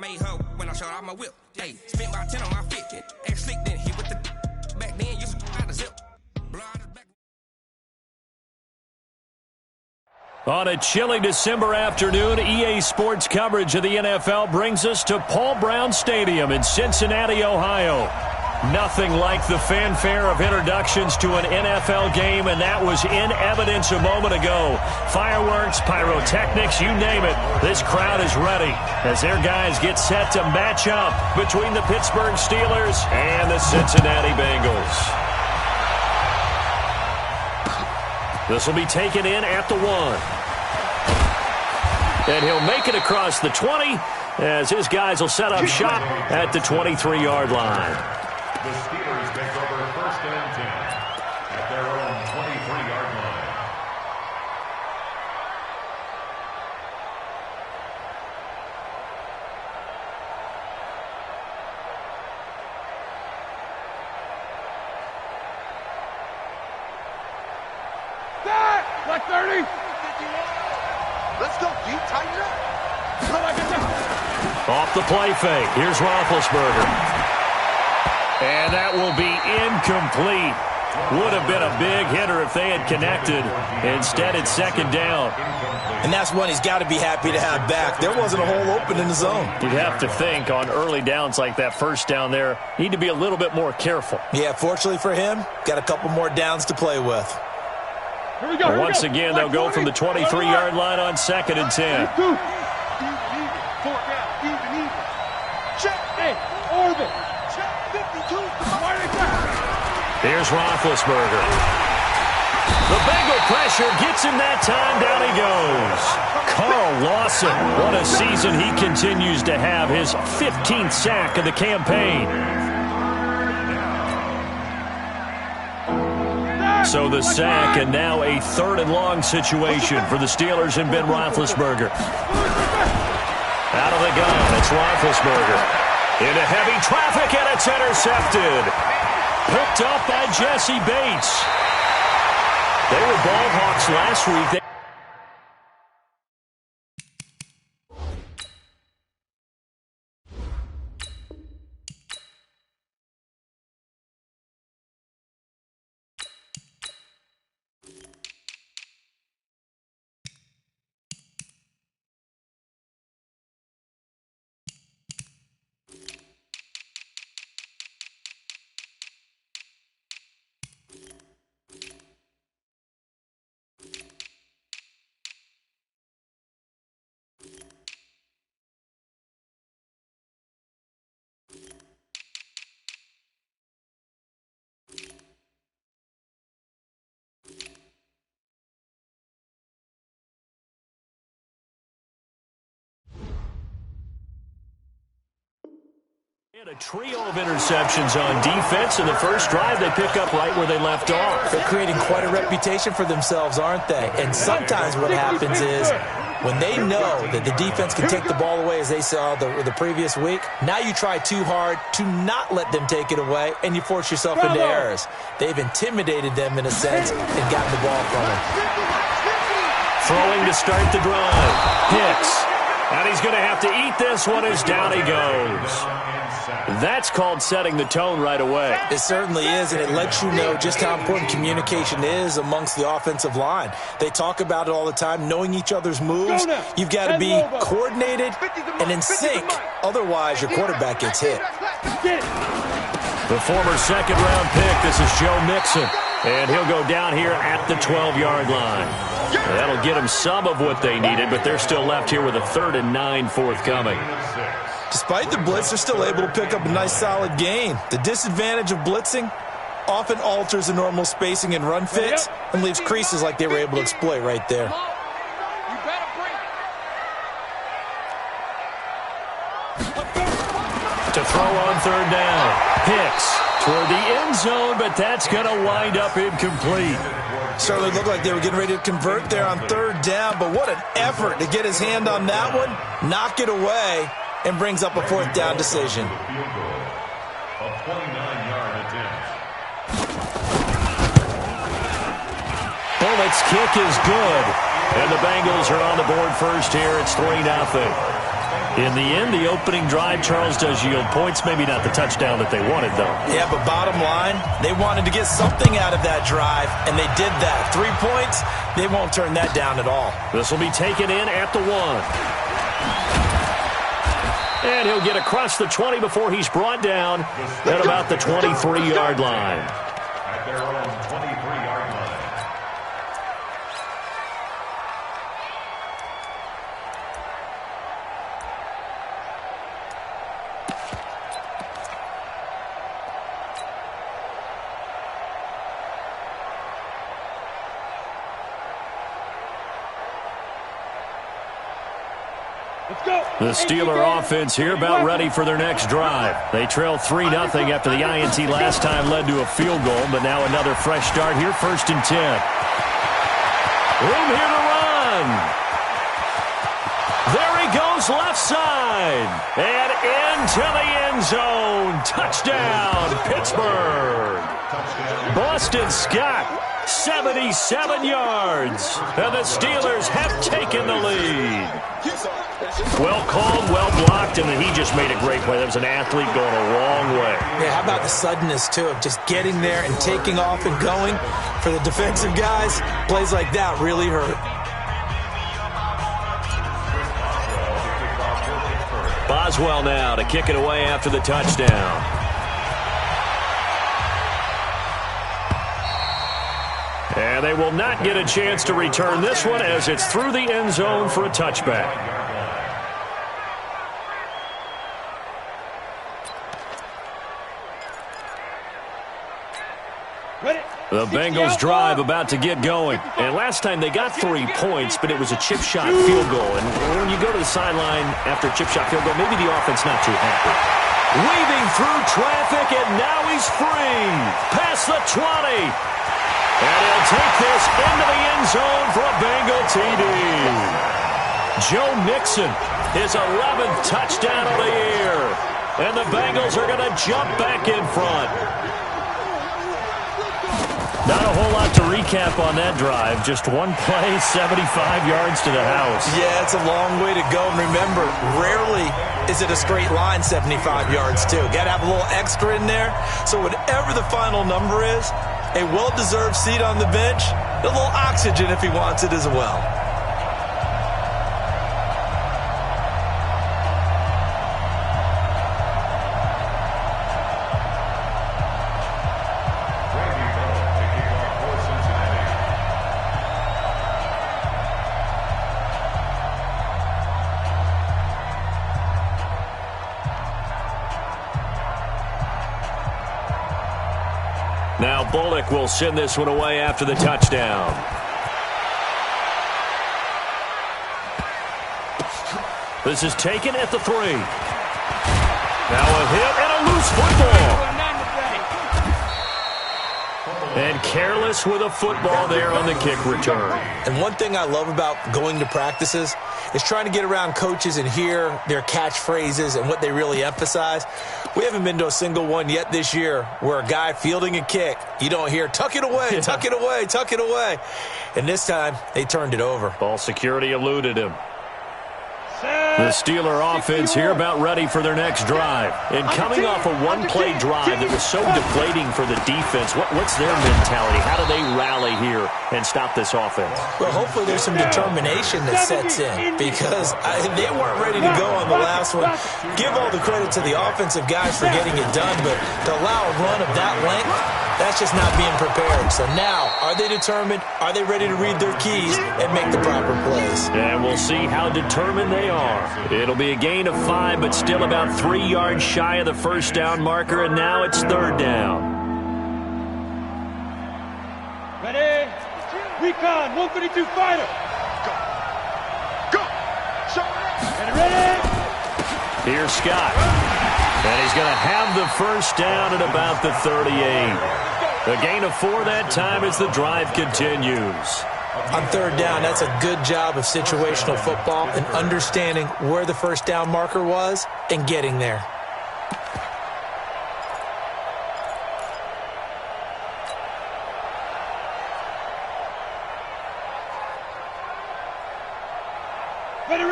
Made her when I showed off my whip. Hey, spent about 10 on my fit. Act slick, then hit with the back then. Used to out the zip. On a chilly December afternoon, EA Sports coverage of the NFL brings us to Paul Brown Stadium in Cincinnati, Ohio. Nothing like the fanfare of introductions to an NFL game, and that was in evidence a moment ago. Fireworks, pyrotechnics, you name it. This crowd is ready as their guys get set to match up between the Pittsburgh Steelers and the Cincinnati Bengals. This will be taken in at the 1. And he'll make it across the 20 as his guys will set up shop at the 23-yard line. The Steelers take over 1st and 10 at their own 23-yard line. Like 30. Let's go, G. Tighten it up. Off the play fake. Here's Roethlisberger. And that will be incomplete. Would have been a big hitter if they had connected. Instead, it's 2nd down. And that's one he's got to be happy to have back. There wasn't a hole open in the zone. You'd have to think on early downs like that 1st down there, need to be a little bit more careful. Yeah, fortunately for him, got a couple more downs to play with. Here we go. Once again, they'll go from the 23-yard line on 2nd and 10. Check. Hey, orbit. Check 52. Here's Roethlisberger. The Bengal pressure gets him that time. Down he goes. Carl Lawson. What a season he continues to have. His 15th sack of the campaign. So the sack, and now a 3rd and long situation for the Steelers and Ben Roethlisberger. Out of the gun, it's Roethlisberger. Into heavy traffic, and it's intercepted. Picked up by Jesse Bates. They were ball hawks last week. And a trio of interceptions on defense. In the first drive, they pick up right where they left off. They're creating quite a reputation for themselves, aren't they? And sometimes what happens is when they know that the defense can take the ball away, as they saw the previous week, now you try too hard to not let them take it away, and you force yourself into errors. They've intimidated them in a sense and gotten the ball from them. Throwing to start the drive. Hicks. And he's going to have to eat this one as down he goes. That's called setting the tone right away. It certainly is, and it lets you know just how important communication is amongst the offensive line. They talk about it all the time, knowing each other's moves. You've got to be coordinated and in sync. Otherwise, your quarterback gets hit. The former 2nd-round pick, this is Joe Mixon. And he'll go down here at the 12-yard line. That'll get them some of what they needed, but they're still left here with a 3rd and 9 forthcoming. Despite the blitz, they're still able to pick up a nice, solid gain. The disadvantage of blitzing often alters the normal spacing and run fits and leaves creases like they were able to exploit right there. To throw on 3rd down. Hicks toward the end zone, but that's going to wind up incomplete. Certainly looked like they were getting ready to convert there on 3rd down, but what an effort to get his hand on that one, knock it away, and brings up a 4th down decision. A 29-yard attempt. Bullett's kick is good, and the Bengals are on the board first here. It's 3-0. In the end, the opening drive, Charles, does yield points. Maybe not the touchdown that they wanted, though. Yeah, but bottom line, they wanted to get something out of that drive, and they did that. 3 points, they won't turn that down at all. This will be taken in at the 1. And he'll get across the 20 before he's brought down at about the 23-yard line. At their own 23-yard line. The Steeler offense here about ready for their next drive. They trail 3-0 after the INT last time led to a field goal, but now another fresh start here, 1st and 10. Room here to run. There he goes, left side. And into the end zone. Touchdown, Pittsburgh. Boston Scott, 77 yards. And the Steelers have taken the lead. Well called, well blocked, and then he just made a great play. That was an athlete going a long way. Yeah, how about the suddenness, too, of just getting there and taking off and going? For the defensive guys, plays like that really hurt. Boswell now to kick it away after the touchdown. And they will not get a chance to return this one as it's through the end zone for a touchback. The Bengals drive about to get going. And last time they got 3 points, but it was a chip shot field goal. And when you go to the sideline after a chip shot field goal, maybe the offense not too happy. Weaving through traffic, and now he's free. Past the 20. And he'll take this into the end zone for a Bengal TD. Joe Mixon, his 11th touchdown of the year. And the Bengals are going to jump back in front. Not a whole lot to recap on that drive. Just one play, 75 yards to the house. Yeah, it's a long way to go. And remember, rarely is it a straight line 75 yards, too. Got to have a little extra in there. So whatever the final number is, a well-deserved seat on the bench, a little oxygen if he wants it as well. Now Bullock will send this one away after the touchdown. This is taken at the 3. Now a hit and a loose football. And careless with a football there on the kick return. And one thing I love about going to practices is trying to get around coaches and hear their catchphrases and what they really emphasize. We haven't been to a single one yet this year where a guy fielding a kick, you don't hear, tuck it away, tuck it away, tuck it away. And this time, they turned it over. Ball security eluded him. The Steeler offense here about ready for their next drive. And coming off a one-play drive that was so deflating for the defense, what's their mentality? How do they rally here and stop this offense? Well, hopefully there's some determination that sets in because they weren't ready to go on the last one. Give all the credit to the offensive guys for getting it done, but to allow a run of that length, that's just not being prepared. So now, are they determined? Are they ready to read their keys and make the proper plays? And we'll see how determined they are. It'll be a gain of 5, but still about 3 yards shy of the first down marker, and now it's 3rd down. Ready? Recon, 132 fighter. Go! Show it! Ready? Here's Scott. And he's going to have the first down at about the 38. A gain of 4 that time as the drive continues. On 3rd down, that's a good job of situational football and understanding where the first down marker was and getting there.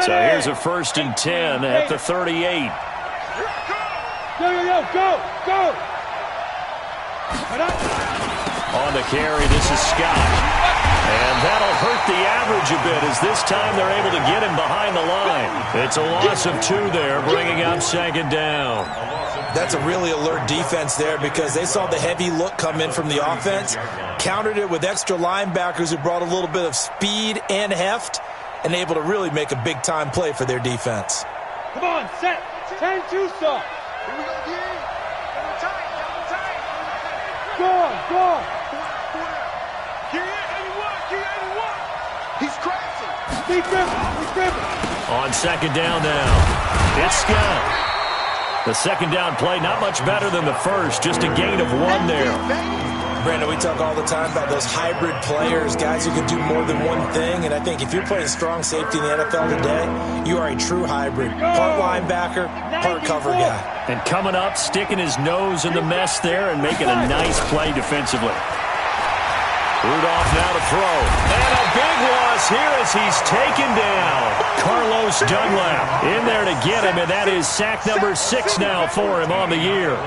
So here's a 1st and 10 at the 38. Go. On the carry, this is Scott. And that'll hurt the average a bit as this time they're able to get him behind the line. It's a loss of 2 there, bringing up 2nd down. That's a really alert defense there because they saw the heavy look come in from the offense, countered it with extra linebackers who brought a little bit of speed and heft, and able to really make a big-time play for their defense. Come on, set. 10-2 stop. Here we go again. Double tight. Go on. Key 81. He's crashing. Be driven. On 2nd down now, it's Scott. The 2nd down play, not much better than the first, just a gain of 1 there. Brandon, we talk all the time about those hybrid players, guys who can do more than one thing, and I think if you're playing strong safety in the NFL today, you are a true hybrid. Part linebacker, part cover guy. And coming up, sticking his nose in the mess there and making a nice play defensively. Rudolph now to throw. And a big loss here as he's taken down. Carlos Dunlap in there to get him, and that is sack number 6 now for him on the year.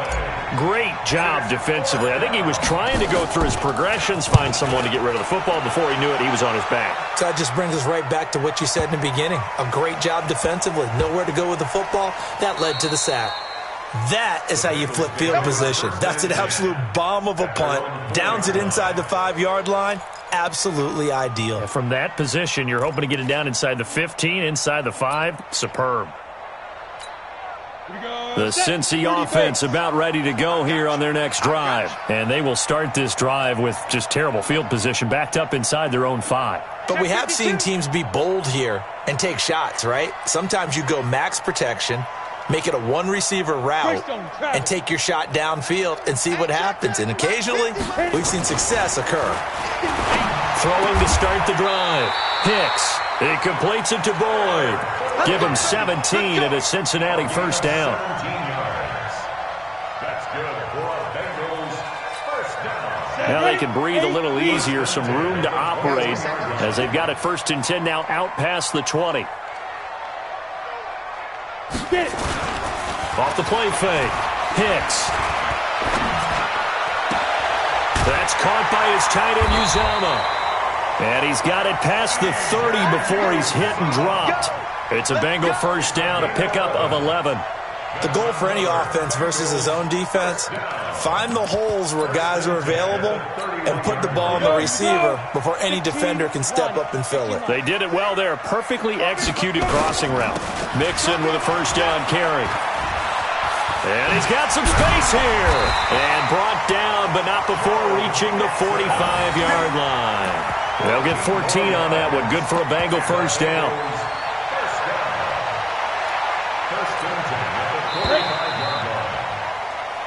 Great job defensively. I think he was trying to go through his progressions, find someone to get rid of the football. Before he knew it, he was on his back. So that just brings us right back to what you said in the beginning. A great job defensively. Nowhere to go with the football. That led to the sack. That is how you flip field position. That's an absolute bomb of a punt. Downs it inside the 5-yard line. Absolutely ideal. And from that position, you're hoping to get it down inside the 15, inside the 5. Superb. The Cincy offense about ready to go here on their next drive. And they will start this drive with just terrible field position, backed up inside their own 5. But we have seen teams be bold here and take shots, right? Sometimes you go max protection, make it a 1-receiver route, and take your shot downfield and see what happens. And occasionally, we've seen success occur. Throwing to start the drive. Hicks. He completes it to Boyd. Give him 17 and a Cincinnati 1st down. That's good for Bengals 1st down. Now they can breathe a little easier, some room to operate as they've got it 1st and 10 now out past the 20. Off the play fake. Hicks. That's caught by his tight end, Uzama. And he's got it past the 30 before he's hit and dropped. It's a Bengal 1st down, a pickup of 11. The goal for any offense versus his own defense, find the holes where guys are available and put the ball in the receiver before any defender can step up and fill it. They did it well there. Perfectly executed crossing route. Mixon with a 1st down carry. And he's got some space here. And brought down, but not before reaching the 45-yard line. They'll get 14 on that one. Good for a Bengal 1st down.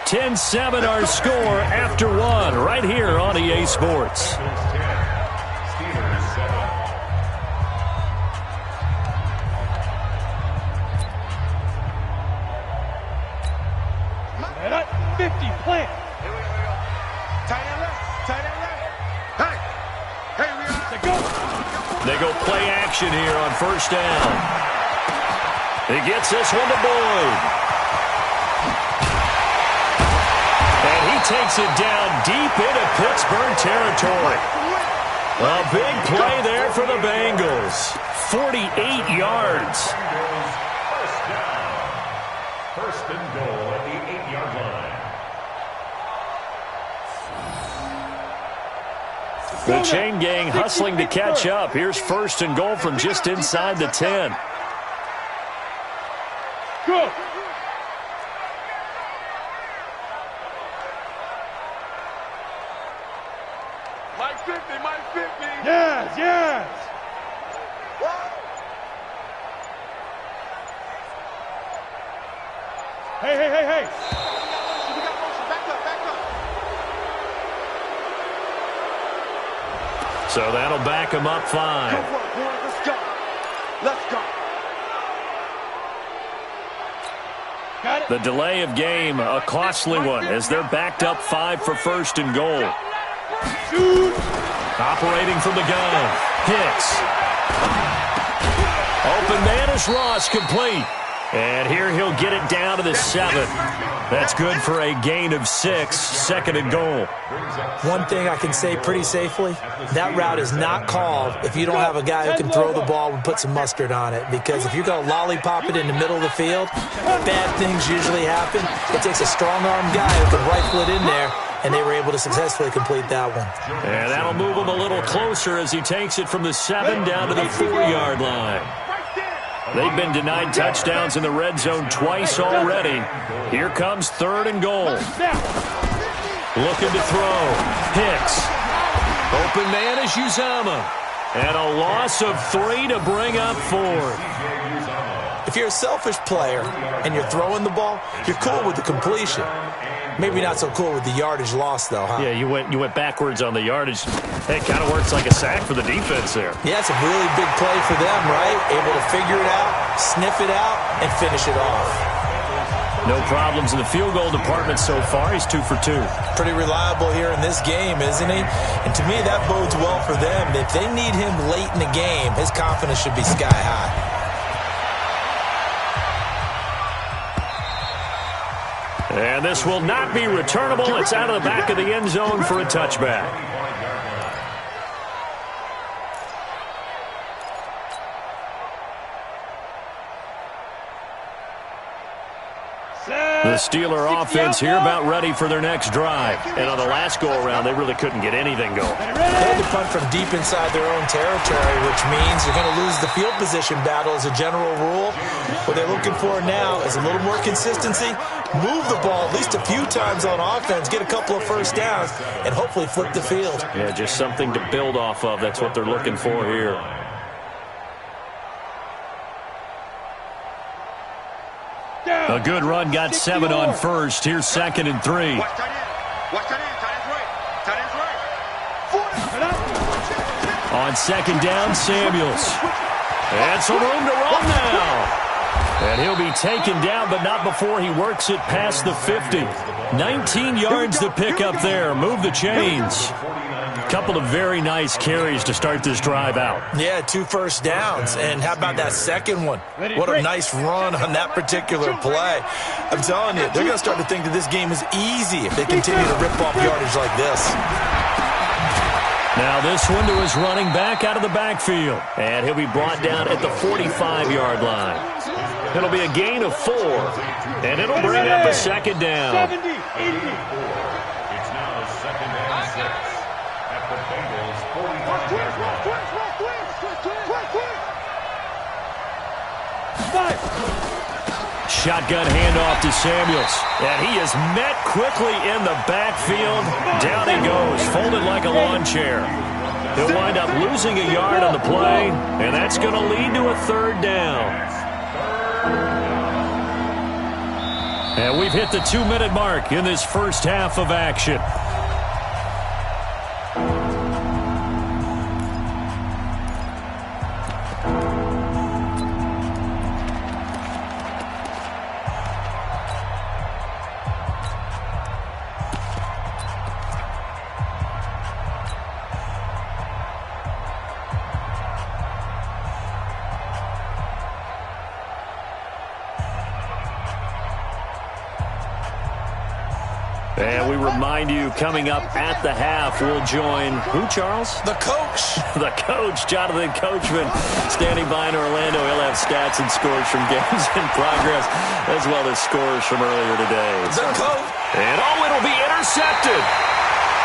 10-7 our score after 1 right here on EA Sports. And at 50, plant. Tight end left. Hey, we are. They go play action here on 1st down. He gets this one to Boyd. And he takes it down deep into Pittsburgh territory. A big play there for the Bengals. 48 yards. 1st down. 1st and goal at the 8-yard line. The chain gang hustling to catch up. Here's 1st and goal from just inside the 10. Go. Mike 50. Yes. Hey. We got motion. Back up. So that'll back him up 5. Go for it, boy. Let's go. Got it. The delay of game, a costly one, as they're backed up 5 for 1st and goal. Shoot. Operating from the gun. Hicks. Open man is Ross, complete. And here he'll get it down to the 7. That's good for a gain of 6, 2nd and goal. One thing I can say pretty safely, that route is not called if you don't have a guy who can throw the ball and put some mustard on it. Because if you're going to lollipop it in the middle of the field, bad things usually happen. It takes a strong-arm guy who can rifle it in there, and they were able to successfully complete that one. And that'll move him a little closer as he takes it from the 7 down to the 4-yard line. They've been denied touchdowns in the red zone twice already. Here comes 3rd and goal. Looking to throw. Hicks. Open man is Uzama. And a loss of 3 to bring up 4th. If you're a selfish player and you're throwing the ball, you're cool with the completion. Maybe not so cool with the yardage loss, though, huh? Yeah, you went backwards on the yardage. It kind of works like a sack for the defense there. Yeah, it's a really big play for them, right? Able to figure it out, sniff it out, and finish it off. No problems in the field goal department so far. He's 2 for 2. Pretty reliable here in this game, isn't he? And to me, that bodes well for them. If they need him late in the game, his confidence should be sky high. And this will not be returnable. It's out of the back of the end zone for a touchback. The Steeler offense here about ready for their next drive. And on the last go-around, they really couldn't get anything going. They had to punt from deep inside their own territory, which means you're going to lose the field position battle as a general rule. What they're looking for now is a little more consistency, move the ball at least a few times on offense, get a couple of first downs, and hopefully flip the field. Yeah, just something to build off of. That's what they're looking for here. A good run got 7 on first. Here's 2nd and 3. On 2nd down, Samuels. And some room to run now. And he'll be taken down, but not before he works it past the 50. 19 yards to pick up there. Move the chains. Couple of very nice carries to start this drive out. Yeah, 2 first downs. And how about that second one? What a nice run on that particular play. I'm telling you, they're going to start to think that this game is easy if they continue to rip off yardage like this. Now this one to his running back out of the backfield. And he'll be brought down at the 45-yard line. It'll be a gain of 4. And it'll bring up a 2nd down. 70, 80. It's now 2nd and 6 at the Bengals 45-yard line. Shotgun handoff to Samuels. And he is met quickly in the backfield. Down he goes, folded like a lawn chair. He'll wind up losing a yard on the play, and that's going to lead to a 3rd down. And we've hit the 2-minute mark in this first half of action. And we remind you, coming up at the half, we'll join who, Charles? The coach. The coach, Jonathan Coachman, standing by in Orlando. He'll have stats and scores from games in progress, as well as scores from earlier today. The coach. And it'll be intercepted.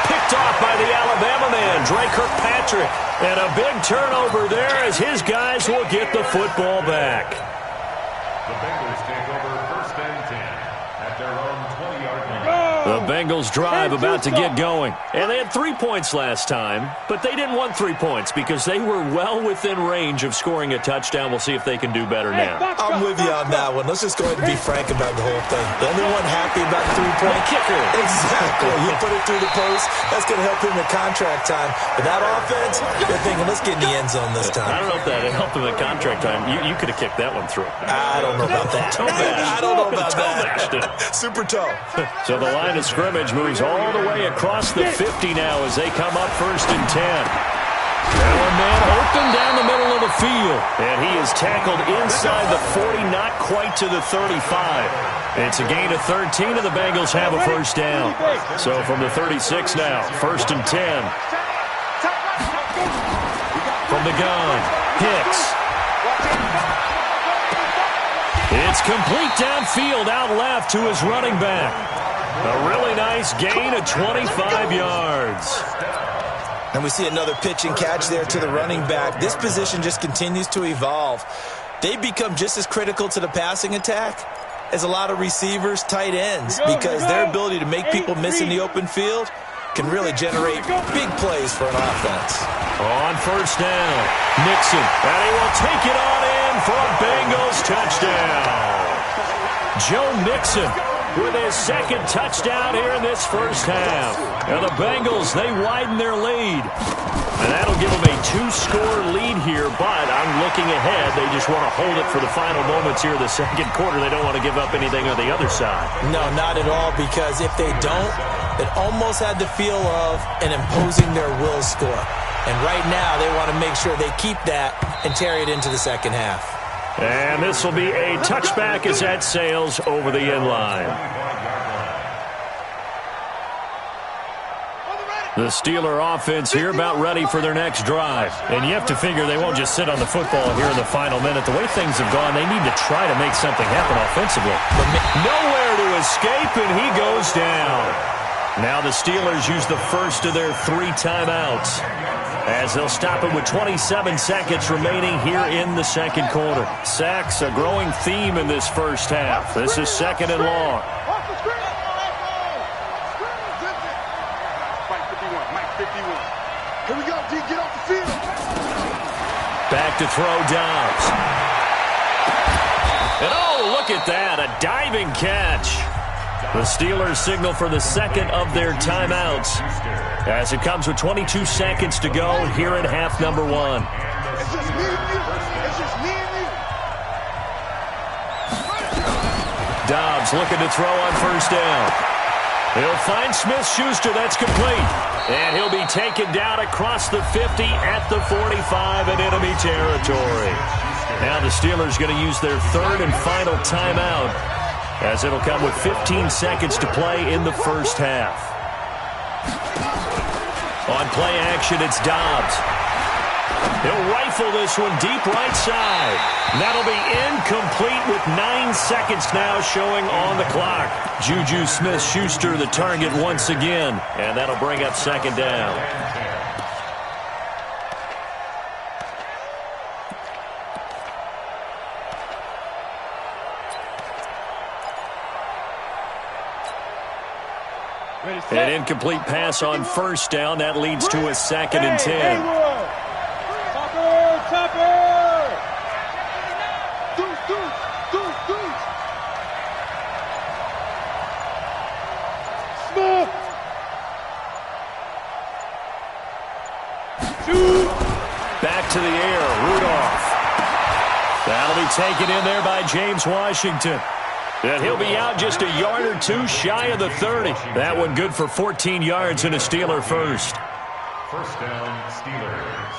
Picked off by the Alabama man, Dre Kirkpatrick. And a big turnover there as his guys will get the football back. The Bengals take over 1st and 10 at their own 20-yard line. The Bengals drive about to get going. And they had 3 points last time, but they didn't want 3 points because they were well within range of scoring a touchdown. We'll see if they can do better now. I'm with you on that one. Let's just go ahead and be frank about the whole thing. The only one happy about the 3-point kicker. Exactly. You put it through the post. That's going to help him at contract time. But that offense, they're thinking, let's get in the end zone this time. I don't know if that helped him at contract time. You could have kicked that one through. I don't know about that. I don't know about that. Super toe. So the line of scrimmage moves all the way across the 50 now as they come up 1st and 10. Now a man open down the middle of the field. And he is tackled inside the 40, not quite to the 35. It's a gain of 13, and the Bengals have a first down. So from the 36 now, 1st and 10. From the gun, Hicks. It's complete downfield, out left to his running back. A really nice gain of 25 yards. And we see another pitch and catch there to the running back. This position just continues to evolve. They become just as critical to the passing attack as a lot of receivers, tight ends, because their ability to make people miss in the open field can really generate big plays for an offense. On first down, Nixon, and he will take it on in for a Bengals touchdown. Joe Mixon with his second touchdown here in this first half. And the Bengals, they widen their lead. And that'll give them a 2-score lead here, but I'm looking ahead. They just want to hold it for the final moments here in the second quarter. They don't want to give up anything on the other side. No, not at all, because if they don't, it almost had the feel of an imposing their will score. And right now, they want to make sure they keep that and carry it into the second half. And this will be a touchback as that sails over the end line. The Steeler offense here about ready for their next drive. And you have to figure they won't just sit on the football here in the final minute. The way things have gone, they need to try to make something happen offensively. But nowhere to escape, and he goes down. Now the Steelers use the first of their 3 timeouts, as they'll stop it with 27 seconds remaining here in the second quarter. Sacks, a growing theme in this first half. This is 2nd and long. Here we go, D. Get off the field. Back to throw, Dobbs. And oh, look at that, a diving catch. The Steelers signal for the second of their timeouts, as it comes with 22 seconds to go here in half number 1. It's just me and you. It's just me and you. Dobbs looking to throw on first down. He'll find Smith-Schuster. That's complete. And he'll be taken down across the 50 at the 45 in enemy territory. Now the Steelers going to use their 3rd and final timeout, as it'll come with 15 seconds to play in the first half. On play action, it's Dobbs. He'll rifle this one deep right side. That'll be incomplete with 9 seconds now showing on the clock. Juju Smith-Schuster the target once again, and that'll bring up 2nd down. An incomplete pass on first down. That leads to a 2nd and 10. Topper! Smith! Shoot! Back to the air, Rudolph. That'll be taken in there by James Washington. And he'll be out just a yard or 2 shy of the 30. That one good for 14 yards and a Steeler first. First down, Steelers.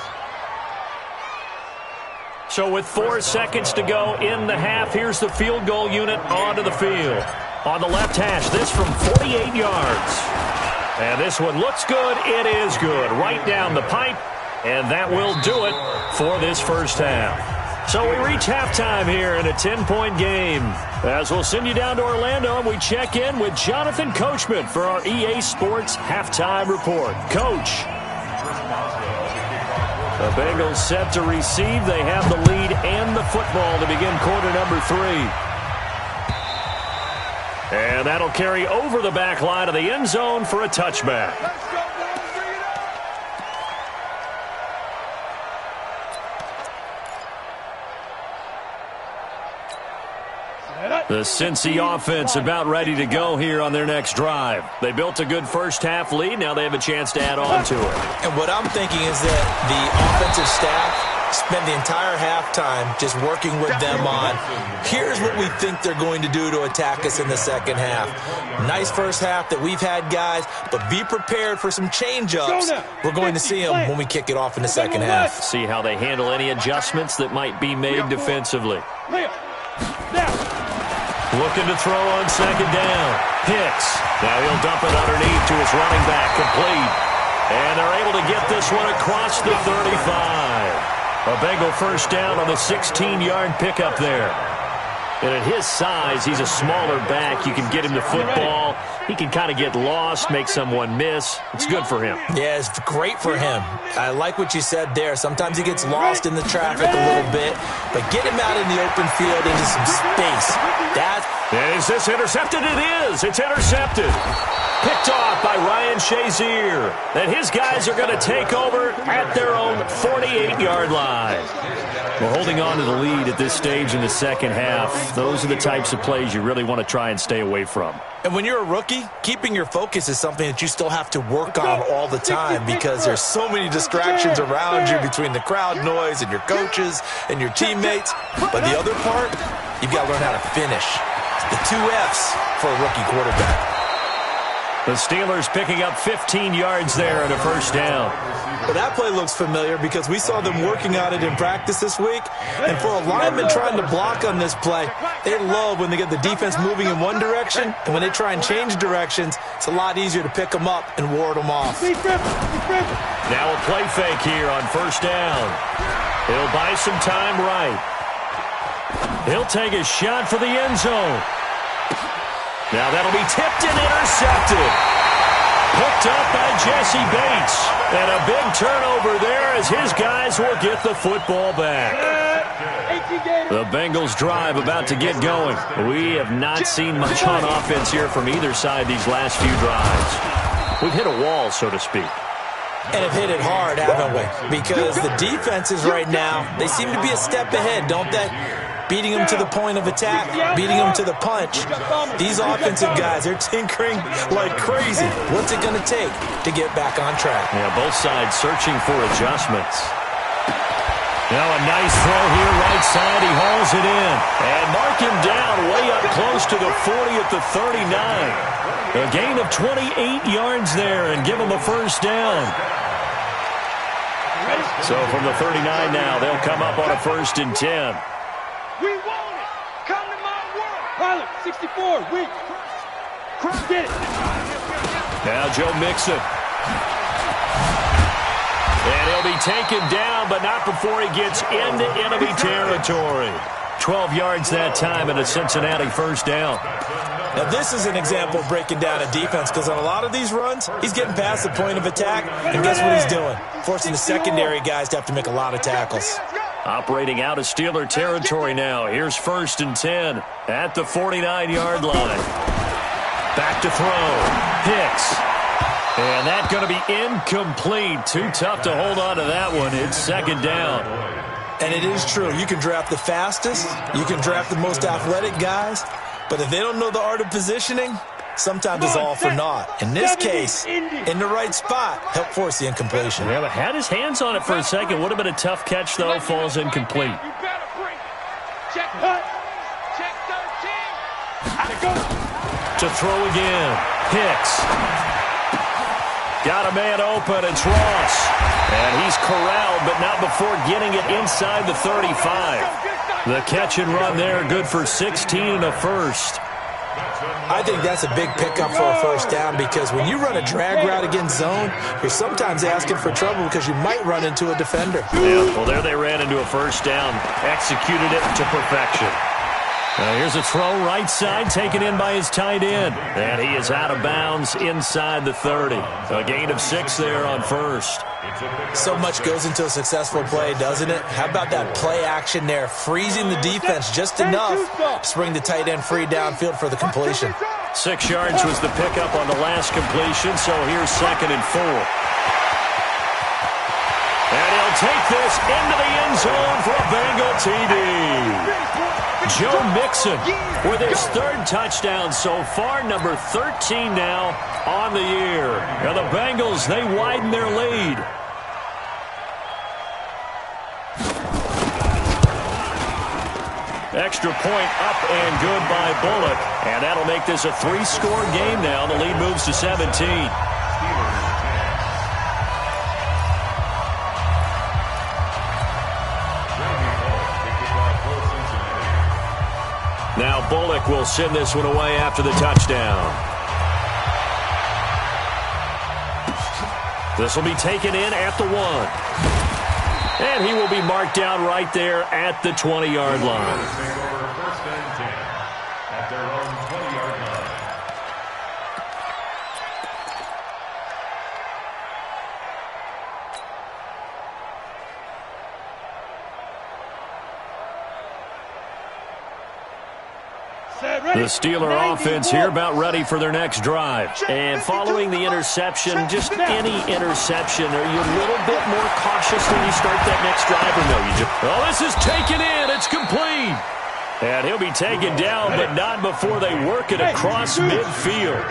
So with 4 seconds to go in the half, here's the field goal unit onto the field. On the left hash, this from 48 yards. And this one looks good. It is good. Right down the pipe. And that will do it for this first half. So we reach halftime here in a 10-point game. As we'll send you down to Orlando, and we check in with Jonathan Coachman for our EA Sports Halftime Report. Coach. The Bengals set to receive. They have the lead and the football to begin quarter number 3. And that'll carry over the back line of the end zone for a touchback. The Cincy offense about ready to go here on their next drive. They built a good first half lead. Now they have a chance to add on to it. And what I'm thinking is that the offensive staff spent the entire halftime just working with them on, here's what we think they're going to do to attack us in the second half. Nice first half that we've had, guys, but be prepared for some change-ups. We're going to see them when we kick it off in the second half. See how they handle any adjustments that might be made defensively. Looking to throw on second down. Hicks. Now he'll dump it underneath to his running back. Complete. And they're able to get this one across the 35. A Bengal first down on the 16-yard pickup there. And at his size, he's a smaller back. You can get him the football. He can kind of get lost, make someone miss. It's good for him. Yeah, it's great for him. I like what you said there. Sometimes he gets lost in the traffic a little bit, but get him out in the open field into some space. Is this intercepted? It is. It's intercepted. Picked off by Ryan Shazier. And his guys are going to take over at their own 48-yard line. We're holding on to the lead at this stage in the second half. Those are the types of plays you really want to try and stay away from. And when you're a rookie, keeping your focus is something that you still have to work on all the time because there's so many distractions around you between the crowd noise and your coaches and your teammates. But the other part, you've got to learn how to finish. The 2 F's for a rookie quarterback. The Steelers picking up 15 yards there and a first down. Well, that play looks familiar because we saw them working on it in practice this week. And for a lineman trying to block on this play, they love when they get the defense moving in one direction. And when they try and change directions, it's a lot easier to pick them up and ward them off. Now a play fake here on first down. He'll buy some time right. He'll take a shot for the end zone. Now that'll be tipped and intercepted. Picked up by Jesse Bates. And a big turnover there as his guys will get the football back. The Bengals drive about to get going. We have not seen much on offense here from either side these last few drives. We've hit a wall, so to speak. And have hit it hard, haven't we? Because the defenses right now, they seem to be a step ahead, don't they? Beating them to the point of attack, beating them to the punch. These offensive guys, they're tinkering like crazy. What's it going to take to get back on track? Yeah, both sides searching for adjustments. Now a nice throw here, right side. He hauls it in. And mark him down way up close to the 40 at the 39. A gain of 28 yards there and give him a first down. So from the 39 now, they'll come up on a 1st and 10. We want it. Come to my world. Pilot, 64, we. Get it. Now Joe Mixon. And he'll be taken down, but not before he gets into enemy territory. 12 yards that time and a Cincinnati first down. Now this is an example of breaking down a defense because on a lot of these runs, he's getting past the point of attack, and guess what he's doing? Forcing the secondary guys to have to make a lot of tackles. Operating out of Steeler territory now. Here's 1st and 10 at the 49-yard line. Back to throw. Hicks. And that's going to be incomplete. Too tough to hold on to that one. It's 2nd down. And it is true. You can draft the fastest. You can draft the most athletic guys. But if they don't know the art of positioning, sometimes it's all for naught. In this case, in the right spot, help force the incompletion. Yeah, but had his hands on it for a second. Would have been a tough catch, though. Falls incomplete. Check 13. To throw again. Hicks. Got a man open. It's Ross. And he's corralled, but not before getting it inside the 35. The catch and run there, good for 16 and a first. I think that's a big pickup for a first down because when you run a drag route against zone, you're sometimes asking for trouble because you might run into a defender. Yeah, well, there they ran into a first down. Executed it to perfection. Now here's a throw right side taken in by his tight end. And he is out of bounds inside the 30. A gain of 6 there on 1st. So much goes into a successful play, doesn't it? How about that play action there, freezing the defense just enough to bring the tight end free downfield for the completion. 6 yards was the pickup on the last completion, so here's 2nd and 4. And he'll take this into the end zone for a Bengal TD. Joe Mixon with his 3rd touchdown so far, number 13 now on the year. And the Bengals, they widen their lead. Extra point up and good by Bullock. And that'll make this a 3-score game now. The lead moves to 17. Now Bullock will send this one away after the touchdown. This will be taken in at the 1. And he will be marked down right there at the 20-yard line. First and 10 at their own 20-yard line. The Steeler offense here about ready for their next drive. And following the interception, just any interception, are you a little bit more cautious when you start that next drive or no? Oh, this is taken in. It's complete. And he'll be taken down, but not before they work it across midfield.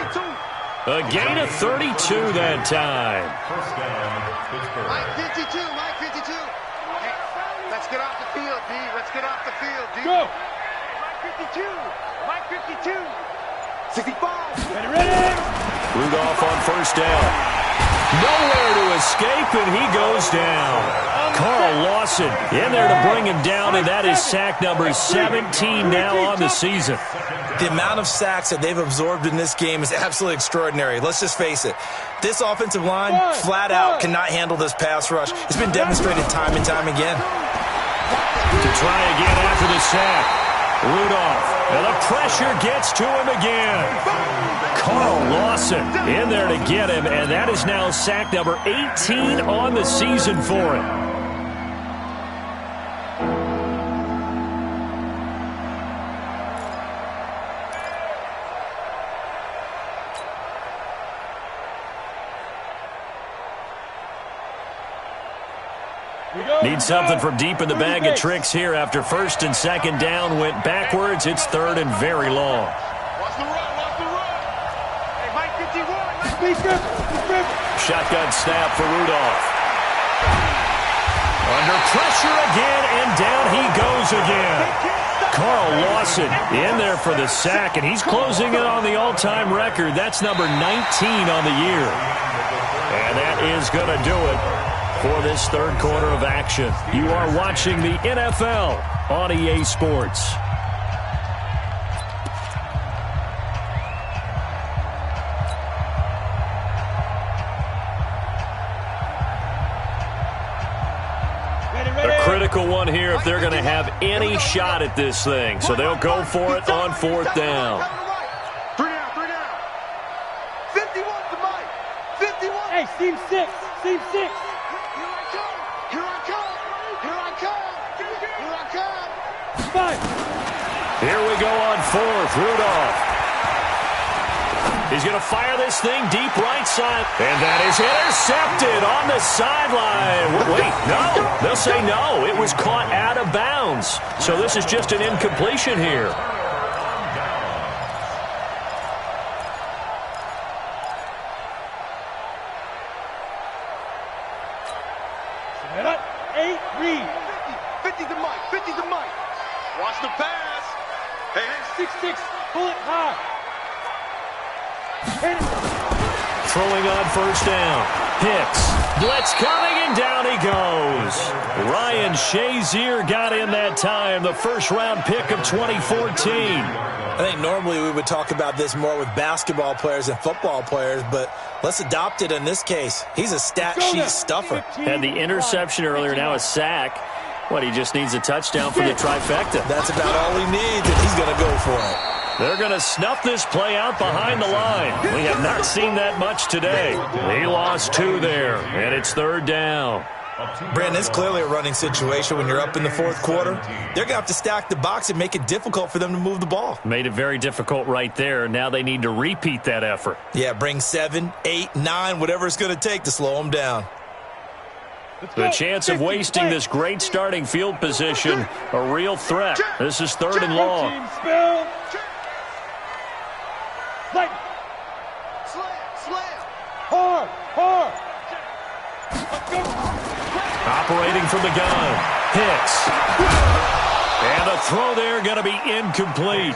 A gain of 32 that time. First down, Pittsburgh. Mike 52, Mike 52. Hey, let's get off the field, D. Let's get off the field, D. Go. Mike 52. Mike 52. 65. Ready. Rudolph on first down. Nowhere to escape, and he goes down. Carl Lawson in there to bring him down, and that is sack number 17 now on the season. The amount of sacks that they've absorbed in this game is absolutely extraordinary. Let's just face it. This offensive line, flat out, cannot handle this pass rush. It's been demonstrated time and time again. To try again after the sack. Rudolph, and the pressure gets to him again. Carl Lawson in there to get him, and that is now sack number 18 on the season for him. Need something from deep in the bag of tricks here after first and second down went backwards. It's third and very long. Watch the run, watch the run. Hey, Mike 51. Shotgun snap for Rudolph. Under pressure again, and down he goes again. Carl Lawson in there for the sack, and he's closing in on the all-time record. That's number 19 on the year. And that is going to do it for this third quarter of action. You are watching the NFL on EA Sports. A critical one here if they're going to have any shot at this thing. So they'll go for it on fourth down. 3 down. 51 to Mike. 51. Hey, seam 6. Seam 6. Here we go on fourth. Rudolph. He's going to fire this thing deep right side. And that is intercepted on the sideline. Wait, no. They'll say no. It was caught out of bounds. So this is just an incompletion here. Reed. 50 to Mike. 50 to Mike. Watch the pass. Hey, 6-6. Pull it high. Throwing on first down. Hicks. Blitz coming, and down he goes. Ryan Shazier got in that time, the first-round pick of 2014. I think normally we would talk about this more with basketball players and football players, but let's adopt it in this case. He's a stat sheet stuffer. Had the interception earlier, now a sack. What, he just needs a touchdown for the trifecta. That's about all he needs, and he's going to go for it. They're going to snuff this play out behind the line. We have not seen that much today. He lost 2 there, and it's third down. Brandon, it's clearly a running situation when you're up in the fourth quarter. They're going to have to stack the box and make it difficult for them to move the ball. Made it very difficult right there. Now they need to repeat that effort. Yeah, bring 7, 8, 9, whatever it's going to take to slow them down. The chance of wasting this great starting field position, a real threat. This is third and long. Like, slam. hard. Operating from the gun. Hicks. And the throw there going to be incomplete.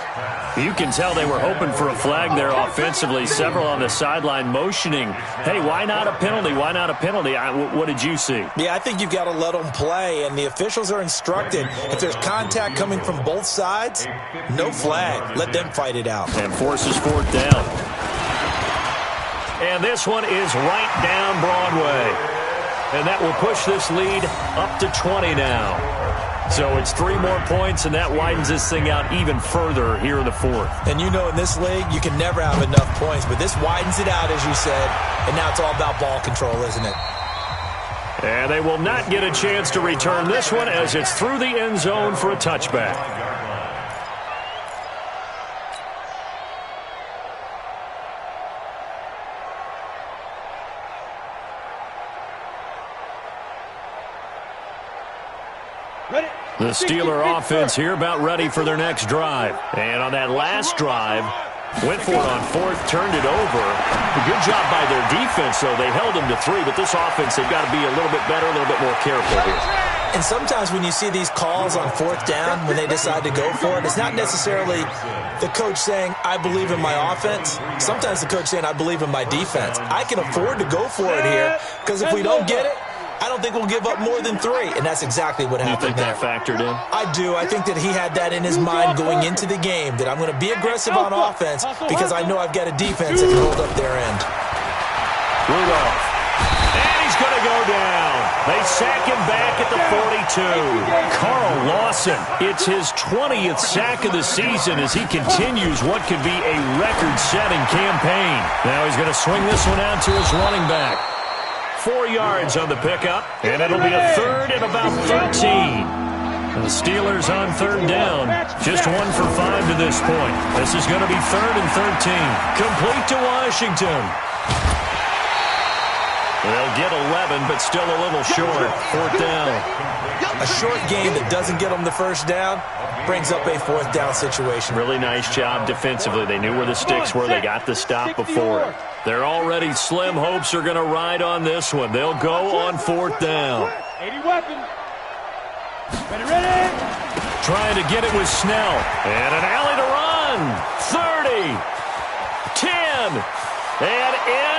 You can tell they were hoping for a flag there offensively. Several on the sideline motioning, hey, why not a penalty? Why not a penalty? What did you see? Yeah, I think you've got to let them play, and the officials are instructed. If there's contact coming from both sides, no flag. Let them fight it out. And forces fourth down. And this one is right down Broadway. And that will push this lead up to 20 now. So it's 3 more points, and that widens this thing out even further here in the fourth. And you know in this league, you can never have enough points, but this widens it out, as you said, and now it's all about ball control, isn't it? And they will not get a chance to return this one as it's through the end zone for a touchback. The Steeler offense here about ready for their next drive. And on that last drive, went for it on fourth, turned it over. A good job by their defense, though. They held them to 3, but this offense, they've got to be a little bit better, a little bit more careful here. And sometimes when you see these calls on fourth down, when they decide to go for it, it's not necessarily the coach saying, I believe in my offense. Sometimes the coach saying, I believe in my defense. I can afford to go for it here, because if we don't get it, I don't think we'll give up more than 3, and that's exactly what happened. You think that factored in? I do. I think that he had that in his mind going into the game, that I'm going to be aggressive on offense because I know I've got a defense that can hold up their end. Rudolph. And he's going to go down. They sack him back at the 42. Carl Lawson, it's his 20th sack of the season as he continues what could be a record-setting campaign. Now he's going to swing this one out to his running back. 4 yards on the pickup, and it'll be a third and about 13. The Steelers on third down, just 1 for 5 to this point. This is going to be 3rd and 13. Complete to Washington. They'll get 11, but still a little short. 4th down. A short game that doesn't get them the first down brings up a 4th down situation. Really nice job defensively. They knew where the sticks were. They got the stop before it. Their already slim hopes are going to ride on this one. They'll go on 4th down. 80 weapons. Ready. Trying to get it with Snell. And an alley to run. 30. 10. And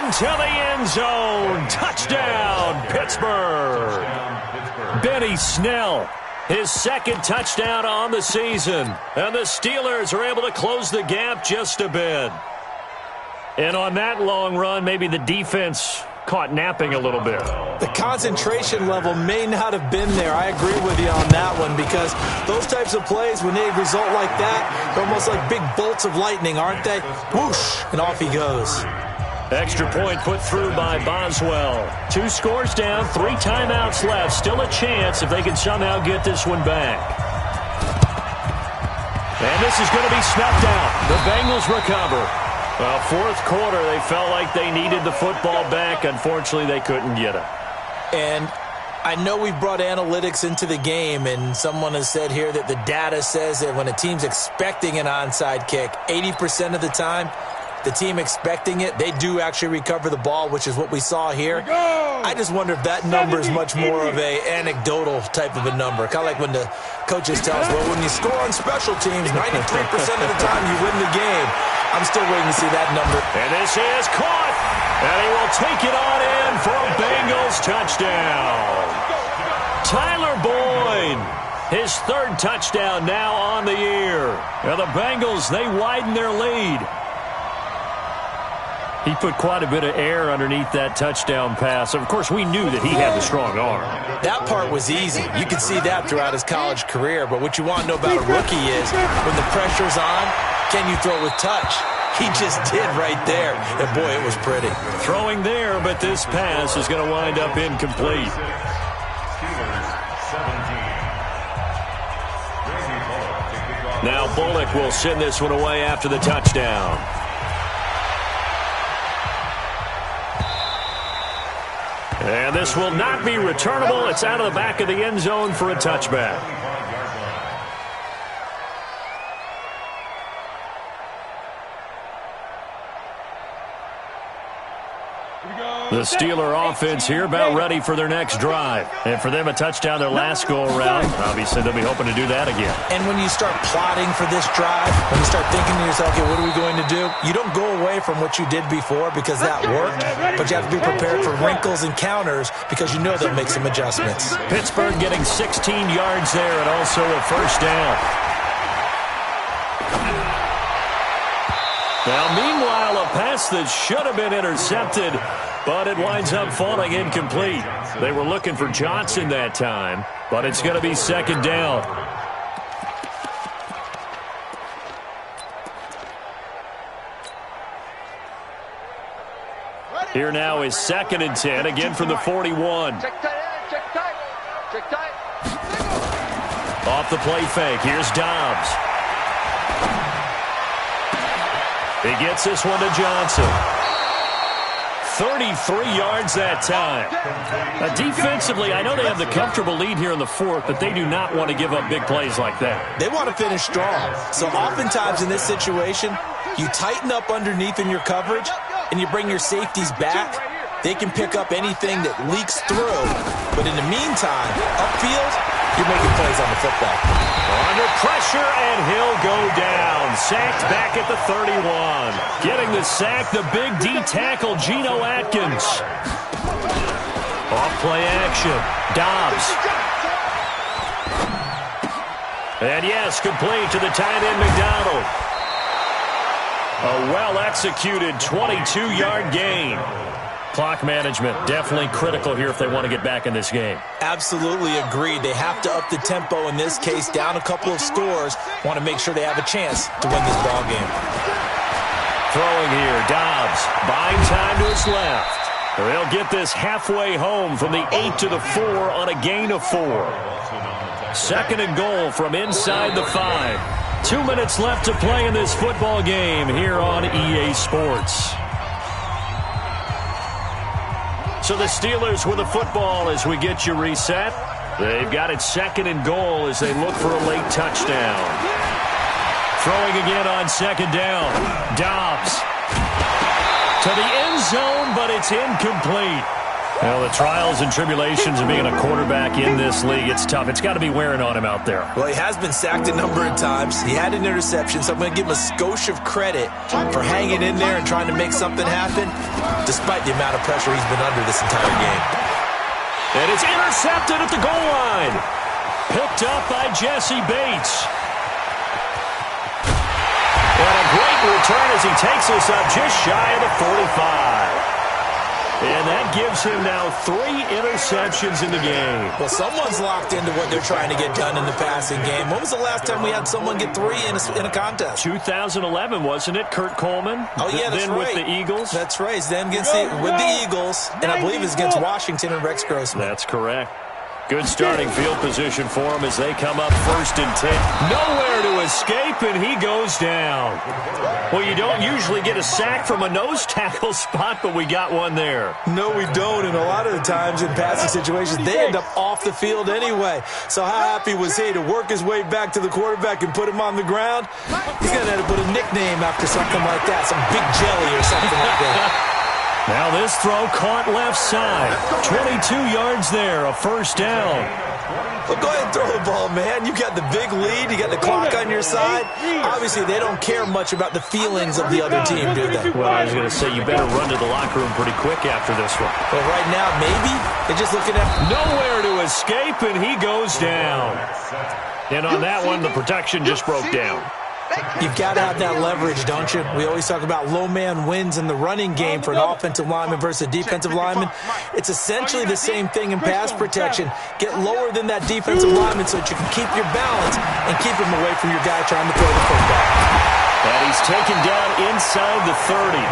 into the end zone. Touchdown, Pittsburgh. Benny Snell, his 2nd touchdown on the season. And the Steelers are able to close the gap just a bit. And on that long run, maybe the defense caught napping a little bit. The concentration level may not have been there. I agree with you on that one, because those types of plays, when they result like that, they're almost like big bolts of lightning, aren't they? Whoosh, and off he goes. Extra point put through by Boswell. 2 scores down, 3 timeouts left. Still a chance if they can somehow get this one back. And this is going to be snuffed out. The Bengals recover. Well, 4th quarter, they felt like they needed the football back. Unfortunately, they couldn't get it. And I know we've brought analytics into the game, and someone has said here that the data says that when a team's expecting an onside kick, 80% of the time, the team expecting it, they do actually recover the ball, which is what we saw here. I just wonder if that number is much more of a anecdotal type of a number. Kind of like when the coaches tell us, well, when you score on special teams, 93% of the time you win the game. I'm still waiting to see that number. And this is caught. And he will take it on in for a Bengals touchdown. Tyler Boyd, his 3rd touchdown now on the year. Now the Bengals, they widen their lead. He put quite a bit of air underneath that touchdown pass. Of course, we knew that he had the strong arm. That part was easy. You could see that throughout his college career. But what you want to know about a rookie is when the pressure's on, can you throw with touch? He just did right there. And, boy, it was pretty. Throwing there, but this pass is going to wind up incomplete. Now Bullock will send this one away after the touchdown. And this will not be returnable. It's out of the back of the end zone for a touchback. The Steeler offense here about ready for their next drive. And for them, a touchdown their last go-around. Obviously, they'll be hoping to do that again. And when you start plotting for this drive, when you start thinking to yourself, okay, what are we going to do? You don't go away from what you did before because that worked, but you have to be prepared for wrinkles and counters because you know they'll make some adjustments. Pittsburgh getting 16 yards there and also a first down. Now, meanwhile, a pass that should have been intercepted, but it winds up falling incomplete. They were looking for Johnson that time, but it's going to be second down. Here now is 2nd and 10, again from the 41. Check tight, check tight, check tight. Off the play fake, here's Dobbs. He gets this one to Johnson. 33 yards that time. Defensively, I know they have the comfortable lead here in the 4th, but they do not want to give up big plays like that. They want to finish strong. So oftentimes in this situation, you tighten up underneath in your coverage, and you bring your safeties back. They can pick up anything that leaks through. But in the meantime, upfield, you're making plays on the football. Under pressure, and he'll go down. Sacked back at the 31. Getting the sack, the big D tackle, Geno Atkins. Off play action. Dobbs. And yes, complete to the tight end, McDonald. A well-executed 22-yard gain. Clock management definitely critical here if they want to get back in this game. Absolutely agreed. They have to up the tempo in this case, down a couple of scores. Want to make sure they have a chance to win this ball game. Throwing here, Dobbs, buying time to his left. They'll get this halfway home from the 8 to the 4 on a gain of 4. 2nd and goal from inside the 5. 2 minutes left to play in this football game here on EA Sports. So the Steelers with the football as we get you reset. They've got it 2nd and goal as they look for a late touchdown. Throwing again on 2nd down. Dobbs to the end zone, but it's incomplete. Well, the trials and tribulations of being a quarterback in this league, it's tough. It's got to be wearing on him out there. Well, he has been sacked a number of times. He had an interception, so I'm going to give him a skosh of credit for hanging in there and trying to make something happen, despite the amount of pressure he's been under this entire game. And it's intercepted at the goal line. Picked up by Jesse Bates. And a great return as he takes us up just shy of the 45. And that gives him now 3 interceptions in the game. Well, someone's locked into what they're trying to get done in the passing game. When was the last time we had someone get 3 in a contest? 2011, wasn't it? Kurt Coleman? Oh, yeah, that's then right. With the Eagles? That's right. Then with the Eagles, and I believe it's against Washington and Rex Grossman. That's correct. Good starting field position for him as they come up 1st and 10. Nowhere to escape, and he goes down. Well, you don't usually get a sack from a nose tackle spot, but we got one there. No, we don't, and a lot of the times in passing situations, they end up off the field anyway. So how happy was he to work his way back to the quarterback and put him on the ground? He's going to have to put a nickname after something like that, some Big Jelly or something like that. Now this throw caught left side. 22 yards there, a first down. Well, go ahead and throw the ball, man. You got the big lead. You got the clock on your side. Obviously, they don't care much about the feelings of the other team, do they? Well, I was going to say, you better run to the locker room pretty quick after this one. Well, right now, maybe. They're just looking at... Nowhere to escape, and he goes down. And on that one, the protection just broke down. You've got to have that leverage, don't you? We always talk about low man wins in the running game for an offensive lineman versus a defensive lineman. It's essentially the same thing in pass protection. Get lower than that defensive lineman so that you can keep your balance and keep him away from your guy trying to throw the football. And he's taken down inside the 30.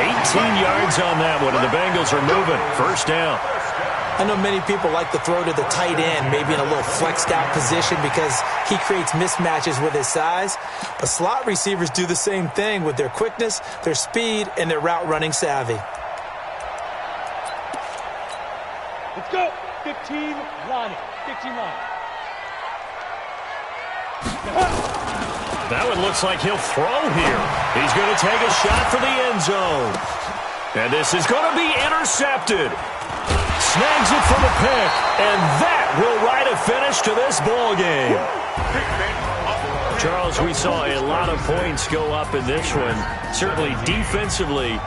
18 yards on that one, and the Bengals are moving. First down. I know many people like to throw to the tight end, maybe in a little flexed out position because he creates mismatches with his size. But slot receivers do the same thing with their quickness, their speed, and their route running savvy. Let's go. 15 line. 15 line. That one looks like he'll throw here. He's going to take a shot for the end zone. And this is going to be intercepted. Snags it for the pick, and that will write a finish to this ball game. Charles, we saw a lot of points go up in this one. Certainly defensively,